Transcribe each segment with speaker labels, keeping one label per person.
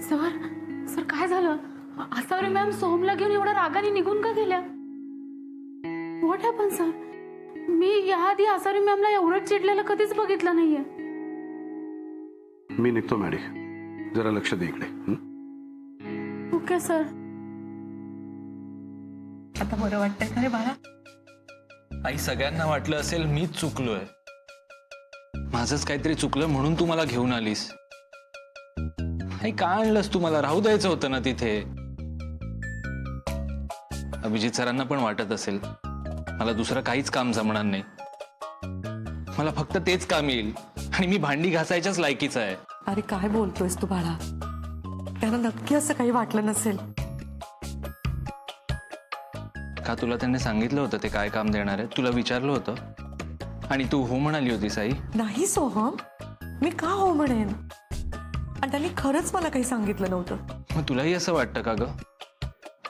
Speaker 1: Sir sir काय झालं? Asavari ma'am सोहमला घेऊन एवढ्या रागाने निघून का गेल्या? What happen sir? मी याआधी आसावरी मॅमला एवढं चिडलेलं कधीच बघितलं नाहीये.
Speaker 2: मी निघतो मॅडी, जरा लक्ष दे इकडे.
Speaker 1: Okay sir.
Speaker 3: आता बरं वाटतंय का रे बाळा?
Speaker 4: आई, सगळ्यांना वाटलं असेल मीच चुकलोय, माझंच काहीतरी चुकलं म्हणून तू मला घेऊन आलीस. आई, का आणलंस तू मला? राहू द्यायचं होतं ना तिथे. अभिजित सरांना पण वाटत असेल मला दुसरं काहीच काम जमणार नाही, मला फक्त तेच काम येईल आणि मी भांडी घासायच्याच लायकीचा आहे.
Speaker 3: अरे काय बोलतोयस तू बाळा? त्यांना नक्की असं काही वाटलं नसेल.
Speaker 4: का तुला त्यांनी सांगितलं होतं ते काय काम देणार आहे? तुला विचारलं होतं आणि तू हो म्हणाली होतीस आई?
Speaker 3: नाही सोहम, मी का हो म्हणेन? आणि त्यांनी खरंच मला काही सांगितलं नव्हतं.
Speaker 4: मग तुलाही असं वाटतं का ग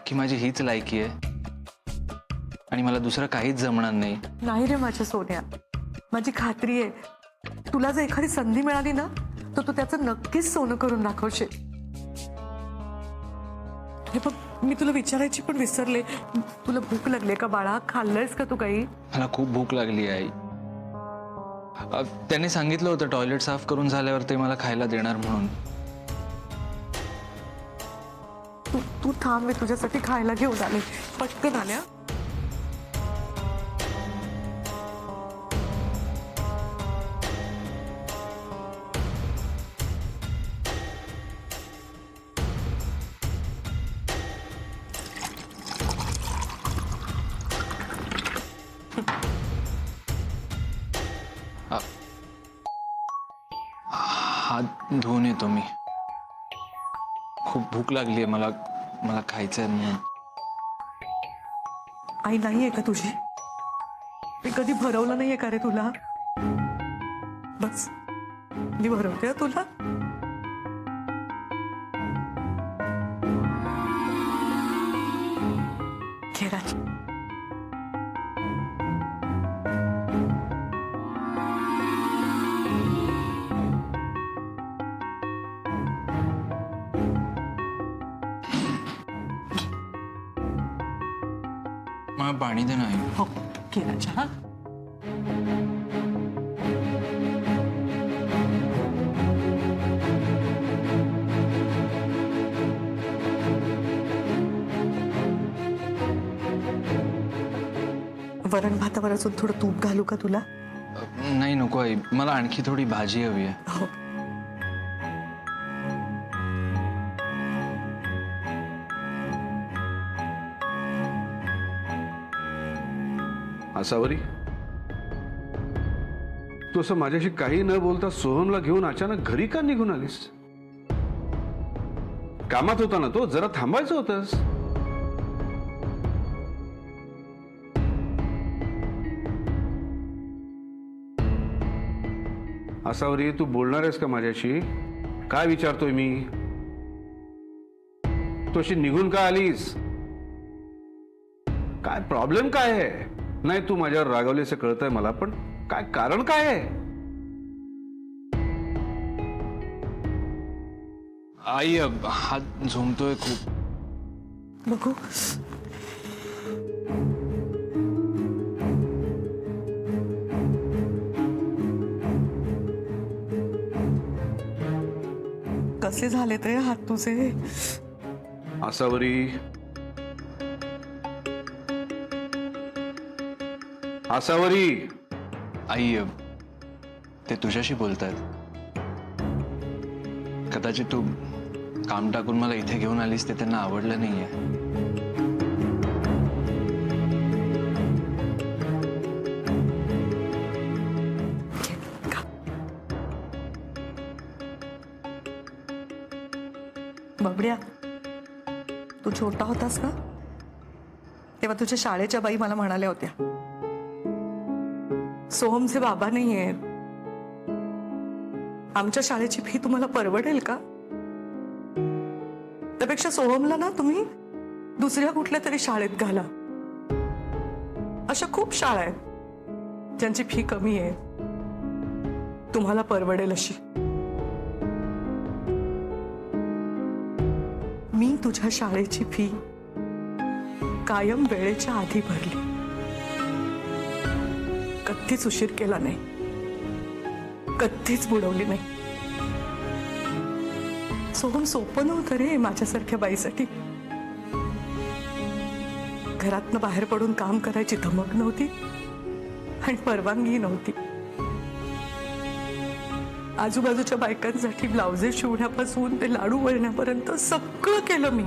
Speaker 4: की माझी हीच लायकी आहे आणि मला दुसरं काहीच जमणार नाही?
Speaker 3: नाही रे माझ्या सोन्या, माझी खात्री आहे तुला जर एखादी संधी मिळाली ना तर तू त्याचं नक्कीच सोनं करून दाखवशील. हे बघ, मी तुला विचारायची पण विसरले, तुला भूक लागली का बाळा? खाल्लंयस का तू काही?
Speaker 4: मला खूप भूक लागली आहे आई. त्यांनी सांगितलं होतं टॉयलेट साफ करून झाल्यावर ते मला खायला देणार म्हणून.
Speaker 3: तू थांब, मी तुझ्यासाठी खायला घेऊन आले. पटकन आल्या.
Speaker 4: हात धुवून येतो मी, खूप भूक लागली आहे मला, मला खायचंय म्हणून.
Speaker 3: आई नाहीये का तुझी? मी कधी भरवलं नाहीये का रे तुला? बस मी भरवते तुला. घे राज.
Speaker 4: मला पाणी दे ना आई.
Speaker 3: हो घे राज. हा वरण भातावर अजून थोडं तूप घालू का तुला?
Speaker 4: नाही नको आई, मला आणखी थोडी भाजी हवी आहे.
Speaker 3: हो.
Speaker 2: आसावरी, तू असं माझ्याशी काही न बोलता सोहमला घेऊन अचानक घरी का निघून आलीस? कामात होता ना तो, जरा थांबायचं होतंस. आसावरी, तू बोलणार आहेस का माझ्याशी? काय विचारतोय मी? तू अशी निघून का आलीस? काय प्रॉब्लेम काय आहे? नाही, तू माझ्यावर रागावली असं कळतंय मला, पण काय कारण काय आहे?
Speaker 4: आई, हात झोंबतोय खूप.
Speaker 3: बघू. कसे झालेत रे हात तुझे?
Speaker 2: आसावरी, आसावरी.
Speaker 4: आई, ते तुझ्याशी बोलतायत. कदाचित तू काम टाकून मला इथे घेऊन आलीस ते त्यांना आवडलं नाहीये.
Speaker 3: बबड्या, तू छोटा होतास का तेव्हा तुझ्या शाळेच्या बाई मला म्हणाल्या होत्या, सोहमचे बाबा नाही आहेत, आमच्या शाळेची फी तुम्हाला परवडेल का? त्यापेक्षा सोहमला ना तुम्ही दुसऱ्या कुठल्या तरी शाळेत घाला. अशा खूप शाळा आहेत ज्यांची फी कमी आहे, तुम्हाला परवडेल अशी. मी तुझ्या शाळेची फी कायम वेळेच्या आधी भरली. कधीच उशीर केला नाही, कधीच बुडवली नाही. सोहम, सोपं नव्हतं रे माझ्यासारख्या बाईसाठी. घरातनं बाहेर पडून काम करायची धमक नव्हती आणि परवानगी नव्हती. आजूबाजूच्या बायकांसाठी ब्लाउजेस शिवण्यापासून ते लाडू वळण्यापर्यंत सगळं केलं मी.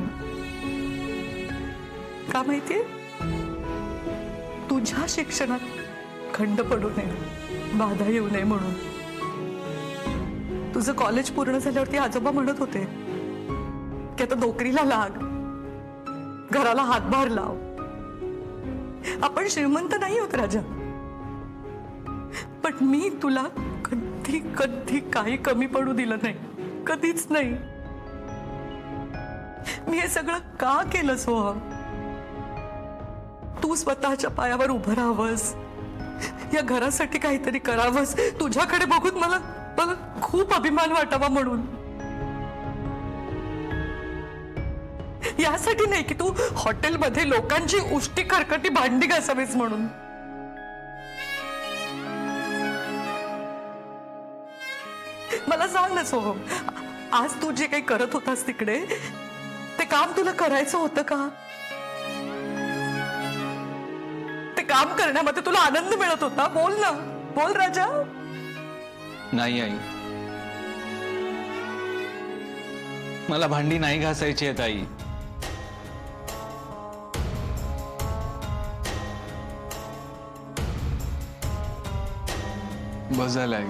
Speaker 3: का माहितीये? तुझ्या शिक्षणात खंड पडू नये, बाधा येऊ नये म्हणून. तुझं कॉलेज पूर्ण झाल्यावरती आजोबा म्हणत होते की आता नोकरीला लाग, घराला हातभार लाव. आपण श्रीमंत नाही होत राजा, पण मी तुला कधी कधी काही कमी पडू दिलं नाही, कधीच नाही. मी हे सगळं का केलं सोहम? तू स्वतःच्या पायावर उभं राहावंस, या घरासाठी काहीतरी करावंस, तुझ्याकडे बघून मला मला खूप अभिमान वाटावा म्हणून. यासाठी नाही की तू हॉटेलमध्ये लोकांची उष्टी खरकटी भांडी घासावीस म्हणून. मला सांग ना सोहम, आज तू जे काही करत होतास तिकडे, ते काम तुला करायचं होतं का? ते काम करण्यामध्ये तुला आनंद मिळत होता? बोल ना, बोल राजा.
Speaker 4: नाही आई, मला भांडी नाही घासायची आहेत आई. बस झालं आई.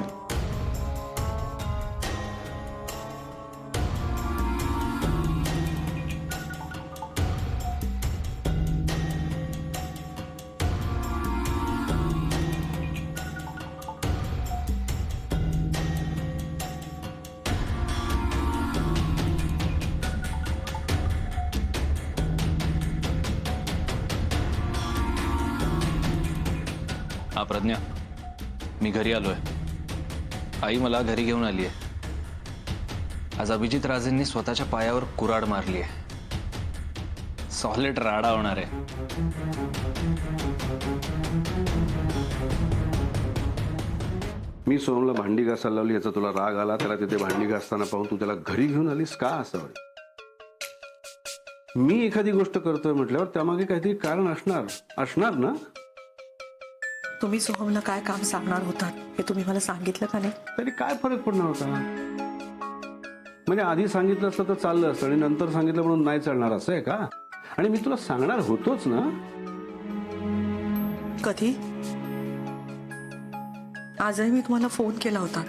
Speaker 4: हा प्रज्ञा, मी घरी आलोय. आई मला घरी घेऊन आली आहे. आज अभिजित राजेंनी स्वतःच्या पायावर कुऱ्हाड मारली आहे. सॉलिड राडा होणार आहे.
Speaker 2: मी सोहमला भांडी घासायला लावली याचा तुला राग आला, त्याला तिथे भांडी घासताना पाहून तू त्याला घरी घेऊन आलीस का असावं? मी एखादी गोष्ट करतोय म्हटल्यावर त्यामागे काहीतरी कारण असणार ना.
Speaker 3: तुम्ही सोहमला काय काम सांगणार होतात हे तुम्ही मला सांगितलं का नाही?
Speaker 2: तरी काय फरक पडणार होता? म्हणजे आधी सांगितलं असतं तर चाललं असतं आणि नंतर सांगितलं म्हणून नाही चालणार असं आहे का? आणि मी तुला सांगणार होतोच ना.
Speaker 3: कधी? आजही मी तुम्हाला फोन केला होता,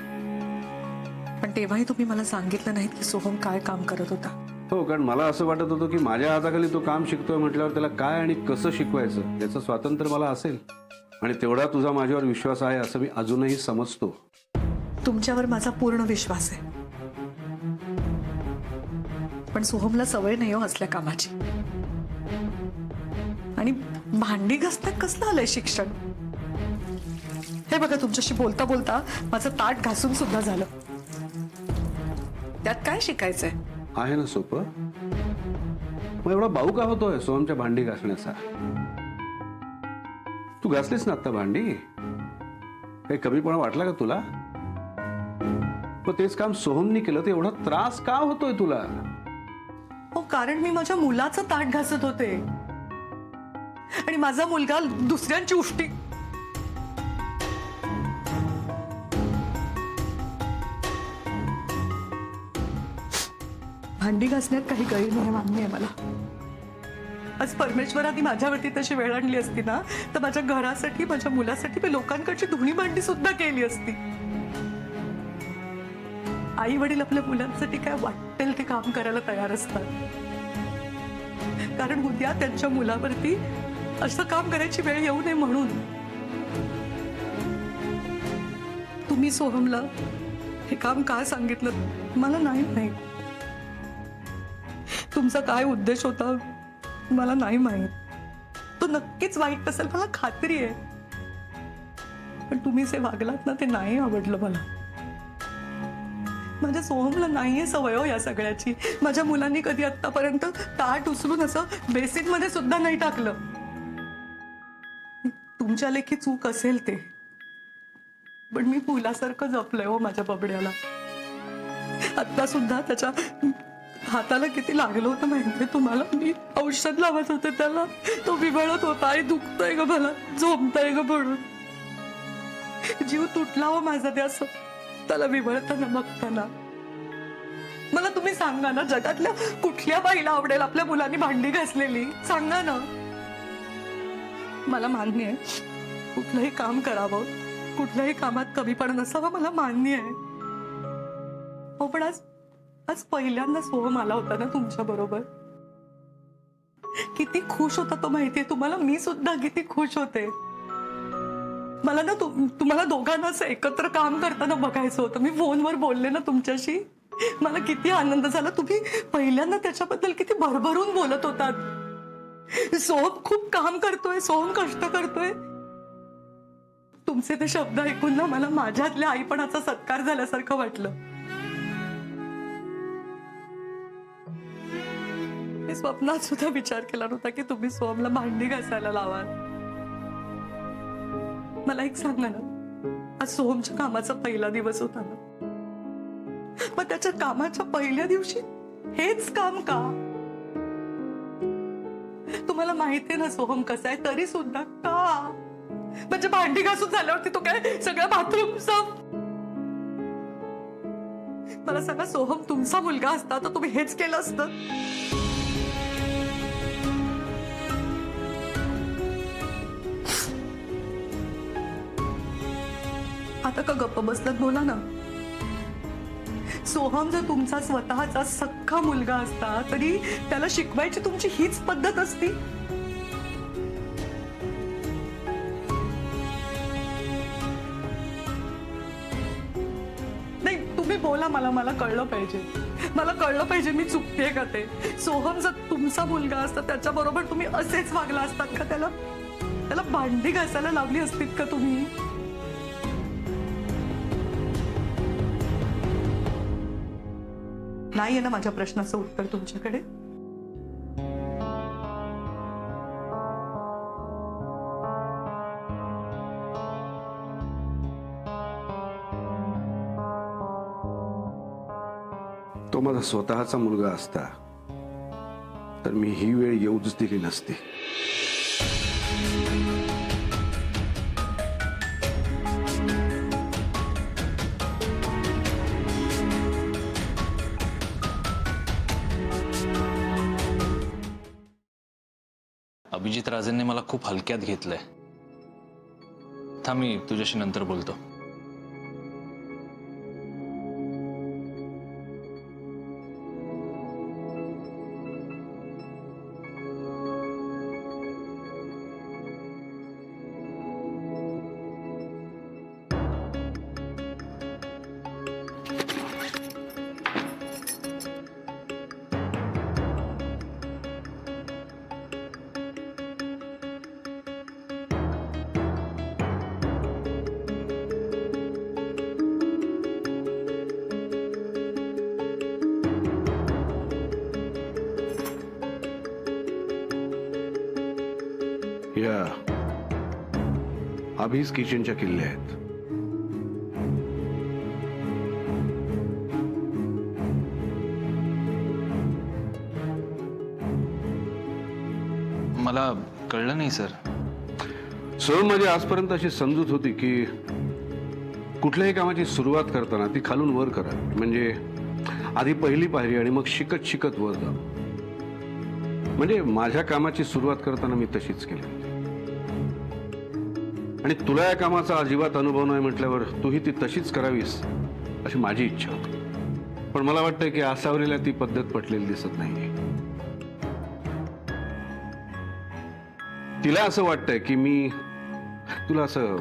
Speaker 3: पण तेव्हाही तुम्ही मला सांगितलं नाहीत की सोहम काय काम करत होता.
Speaker 2: हो, कारण मला असं वाटत होतं की माझ्या हाताखाली तो काम शिकतोय म्हटल्यावर त्याला काय आणि कसं शिकवायचं याचं स्वातंत्र्य मला असेल, आणि तेवढा तुझा माझ्यावर विश्वास आहे असं मी अजूनही समजतो.
Speaker 3: तुमच्यावर माझा पूर्ण विश्वास आहे, पण सोहमला सवय नाही हो असल्या कामाची. आणि भांडी घासण्यात कसलं आलंय शिक्षण? हे बघा, तुमच्याशी बोलता बोलता माझं ताट घासून सुद्धा झालं. त्यात काय शिकायचंय?
Speaker 2: आहे ना सोपं. मग एवढा भाऊ का होतोय सोहमच्या भांडी घासण्याचा? तू घासलीस ना आता भांडी, काही कमीपणा वाटला का तुला? पण तेच काम सोहमनी केलं तर एवढा त्रास का होतोय तुला?
Speaker 3: हो, कारण मी माझ्या मुलाचं ताट घासत होते आणि माझा मुलगा दुसऱ्यांची उष्टी. भांडी घासण्यात काही गैर नाही मान्य आहे मला. आज परमेश्वराने माझ्यावरती तशी वेळ आणली असती ना, तर माझ्या घरासाठी, माझ्या मुलासाठी मी लोकांकडची धुणी भांडी सुद्धा केली असती. आई वडील आपल्या मुलांसाठी काय वाटेल ते काम करायला तयार असतात, कारण उद्या त्यांच्या मुलावरती असं काम करायची वेळ येऊ नये म्हणून. तुम्ही सोहमला हे काम का सांगितलं मला नाही माहित. तुमचा काय उद्देश होता मला नाही माहित. तो नक्कीच वाईट असेल मला खात्री आहे, पण तुम्ही जे वागलात ना ते नाही आवडलं मला. माझ्या सोहमला नाहीये सवय हो या सगळ्याची. माझ्या मुलांनी कधी आतापर्यंत ताट उचलून असं बेसिन मध्ये सुद्धा नाही टाकलं. तुमच्या लेखी चूक असेल ते, पण मी फुलासारखं जपलंय हो माझ्या बबड्याला. आता सुद्धा त्याच्या हाताला किती लागलं होतं माहितीये तुम्हाला. मी औषध लावत होते त्याला, तो विवळत होता. आई दुखतंय ग मला, झोपतंय ग म्हणून. जीव तुटला हो माझा ते असं त्याला विवळताना बघताना. मला तुम्ही सांगा ना, जगातल्या कुठल्या बाईला आवडेल आपल्या मुलांनी भांडी घासलेली? सांगा ना. मला मान्य आहे कुठलंही काम करावं, कुठल्याही कामात कमीपणा नसावा, मला मान्य आहे हो. पण आज पहिल्यांदा सोहम आला होता ना तुमच्या बरोबर. किती खुश होता तो माहितीये तुम्हाला. मी सुद्धा किती खुश होते. मला ना तुम्हाला दोघांना असं एकत्र काम करताना बघायचं होतं. मी फोनवर बोलले ना तुमच्याशी, मला किती आनंद झाला. तुम्ही पहिल्यांदा त्याच्याबद्दल किती भरभरून बोलत होतात. सोहम खूप काम करतोय, सोहम कष्ट करतोय. तुमचे ते शब्द ऐकून ना मला माझ्यातल्या आईपणाचा सत्कार झाल्यासारखं वाटलं. मी स्वप्नात सुद्धा विचार केला नव्हता की तुम्ही सोहमला भांडी घासायला लावाल. मला एक सांगा ना, आज सोहमच्या कामाचा पहिला दिवस होता ना, मग त्याच्या कामाच्या पहिल्या दिवशी हेच काम का? तुम्हाला माहितीये ना सोहम कसा आहे, तरी सुद्धा का? म्हणजे भांडी घासून झाल्यावरती तो काय सगळं बाथरूम साफ? मला सांगा, सोहम तुमचा मुलगा असता तर तुम्ही हेच केलं असतं? आता का गप्प बसलात? बोला ना. सोहम जर तुमचा स्वतःचा सख्खा मुलगा असता तरी त्याला शिकवायची तुमची हीच पद्धत असती? नाही, तुम्ही बोला. मला कळलं पाहिजे. मला कळलं पाहिजे मी चुकतेय का ते. सोहम जर तुमचा मुलगा असता त्याच्या बरोबर तुम्ही असेच वागला असतात का? त्याला भांडी घासायला लावली असतीत का तुम्ही? नाहीये ना माझ्या प्रश्नाचं उत्तर तुमच्याकडे?
Speaker 2: तो माझा स्वतःचा मुलगा असता तर मी ही वेळ येऊच दिली नसती.
Speaker 4: अभिजित राजेंनी मला खूप हलक्यात घेतलंय. थांब, मी तुझ्याशी नंतर बोलतो.
Speaker 2: या अभिज किचनच्या किल्ल्या आहेत.
Speaker 4: मला कळलं नाही सर.
Speaker 2: सोहम माझी आजपर्यंत अशी समजूत होती की कुठल्याही कामाची सुरुवात करताना ती खालून वर करा. म्हणजे आधी पहिली पायरी आणि मग शिकत शिकत वर जा. म्हणजे माझ्या कामाची सुरुवात करताना मी तशीच केली. आणि तुला या कामाचा अजिबात अनुभव नाही म्हटल्यावर तूही ती तशीच करावीस अशी माझी इच्छा होती. पण मला वाटतं की आसावरीला ती पद्धत पटलेली दिसत नाहीये. तिला असं वाटतंय की मी तुला असं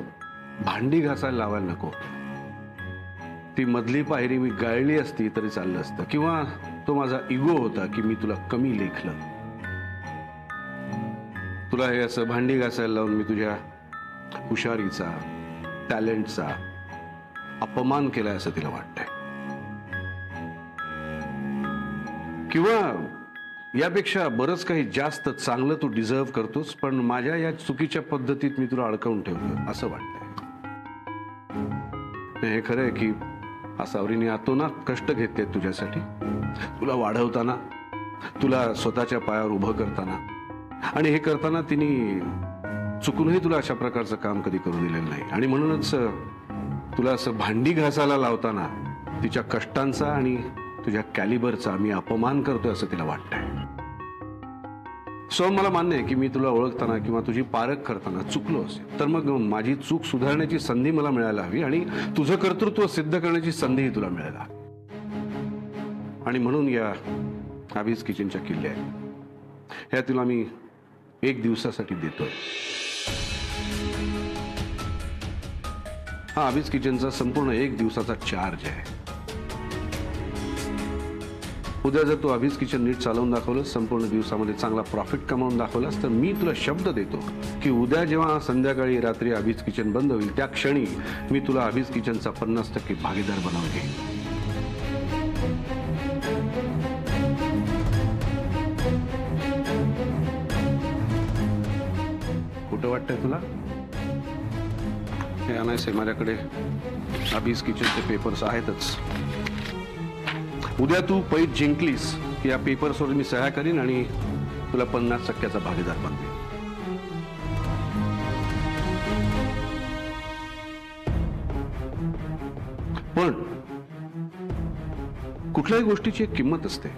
Speaker 2: भांडी घासायला लावायला नको. ती मधली पायरी मी गाळली असती तरी चाललं असतं. किंवा तो माझा इगो होता की मी तुला कमी लेखलं. तुला हे असं भांडी घासायला लावून मी तुझ्या हुशारीचा, टॅलेंटचा अपमान केलाय असं तिला वाटतंय. किंवा यापेक्षा बरंच काही जास्त चांगलं तू डिझर्व करतोस, पण माझ्या या चुकीच्या पद्धतीत मी तुला अडकवून ठेवलं असं वाटतंय. हे खरं आहे की आसावरीने अतोनात कष्ट घेतले तुझ्यासाठी, तुला वाढवताना, तुला स्वतःच्या पायावर उभं करताना, आणि हे करताना तिने चुकूनही तुला अशा प्रकारचं काम कधी करू दिलेलं नाही. आणि म्हणूनच तुला असं भांडी घासायला लावताना तिच्या कष्टांचा आणि तुझ्या कॅलिबरचा मी अपमान करतोय असं तिला वाटतंय. सो मला मान्य आहे की मी तुला ओळखताना किंवा तुझी पारख करताना चुकलो असेल, तर मग माझी चूक सुधारण्याची संधी मला मिळायला हवी आणि तुझं कर्तृत्व सिद्ध करण्याची संधीही तुला मिळायला हवी. आणि म्हणून या अभीज किचनच्या किल्ल्या आहेत, ह्या तुला मी 1 दिवसासाठी देतोय. हा अभीज किचनचा संपूर्ण 1 दिवसाचा चार्ज आहे. उद्या जर तू अभीज किचन नीट चालवून दाखवलंस, संपूर्ण दिवसामध्ये चांगला प्रॉफिट कमावून दाखवलास, तर मी तुला शब्द देतो की उद्या जेव्हा संध्याकाळी रात्री अभीज किचन बंद होईल त्या क्षणी मी तुला अभीज किचनचा 50% भागीदार बनवून घेईन. कुठं वाटतंय तुला? हे आणायचंय माझ्याकडे. अभीज किचनचे पेपर्स आहेतच. उद्या तू पैज जिंकलीस की या पेपर्सवर मी सह्या करीन आणि तुला 50%चा भागीदार बनवेन. पण कुठल्याही गोष्टीची एक किंमत असते.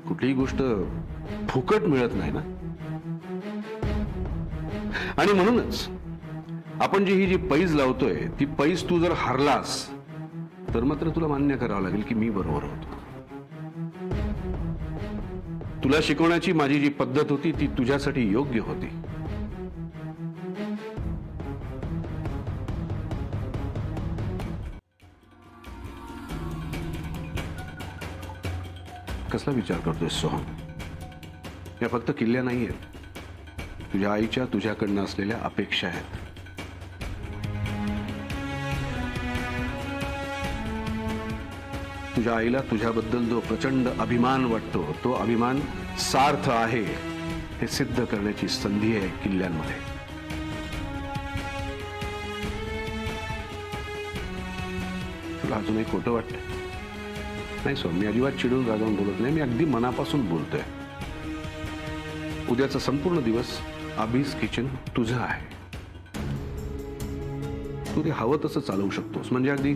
Speaker 2: कुठलीही गोष्ट फुकट मिळत नाही ना. आणि म्हणूनच आपण ही जी पैज लावतोय ती पैज तू जर हरलास तर मात्र तुला मान्य करावं लागेल की मी बरोबर होतो. तुला शिकवण्याची माझी जी पद्धत होती ती तुझ्यासाठी योग्य होती. कसला विचार करतोय सोहम? या फक्त किल्ल्या नाही आहेत, तुझ्या आईच्या तुझ्याकडनं असलेल्या अपेक्षा आहेत. तुझ्या आईला तुझ्याबद्दल जो प्रचंड अभिमान वाटतो तो अभिमान सार्थ आहे हे सिद्ध करण्याची संधी आहे किल्ल्यांमध्ये. तुला अजूनही खोटं वाटतंय? नाही सो, मी अजिबात चिडून रागावून बोलत नाही. मी अगदी मनापासून बोलतोय. उद्याचा संपूर्ण दिवस अभीज किचन तुझं आहे. तू ते हवं तसं चालवू शकतोस. म्हणजे अगदी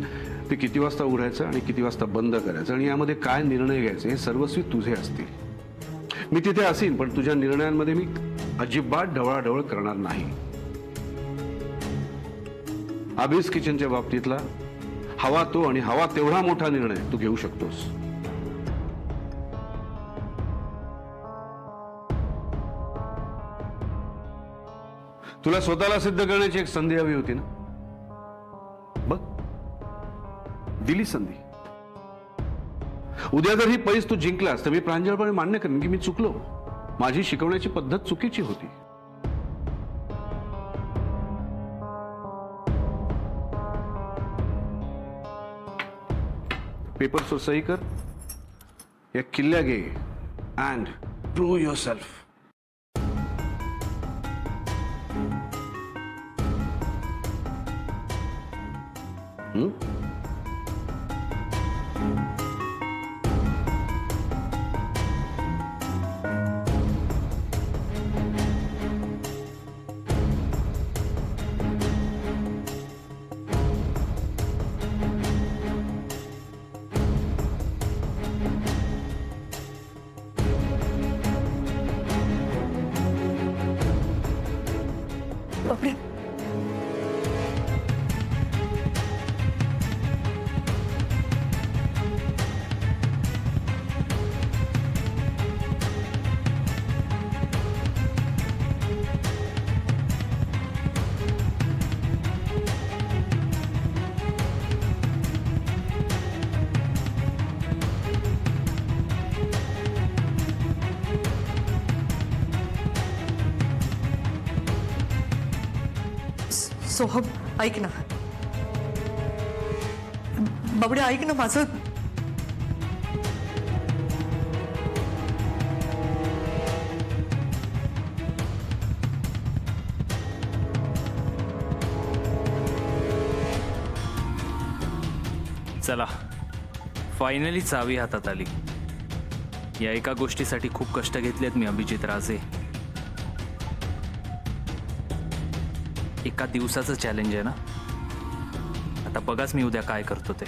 Speaker 2: ते किती वाजता उघडायचं आणि किती वाजता बंद करायचं आणि यामध्ये काय निर्णय घ्यायचे हे सर्वस्वी तुझे असतील. मी तिथे असीन, पण तुझ्या निर्णयांमध्ये मी अजिबात ढवळाढवळ करणार नाही. अभीज किचनच्या बाबतीतला हवा तो आणि हवा तेवढा मोठा निर्णय तू घेऊ शकतोस. तुला स्वतःला सिद्ध करण्याची एक संधी हवी होती ना. बघ, दिली संधी. उद्या जर ही पैज तू जिंकलास तर मी प्रांजळपणे मान्य करेन की मी चुकलो. माझी शिकवण्याची पद्धत चुकीची होती. पेपर्सवर सही कर, या किल्ल्या घे अँड प्रूव्ह युअरसेल्फ.
Speaker 3: बापरे, सोहम ऐक ना. बाबडे ऐक ना माझं.
Speaker 4: चला, फायनली चावी हातात आली. या एका गोष्टीसाठी खूप कष्ट घेतलेत मी, अभिजित राजे. एका दिवसाचं चॅलेंज आहे ना. आता बघाच मी उद्या काय करतो ते.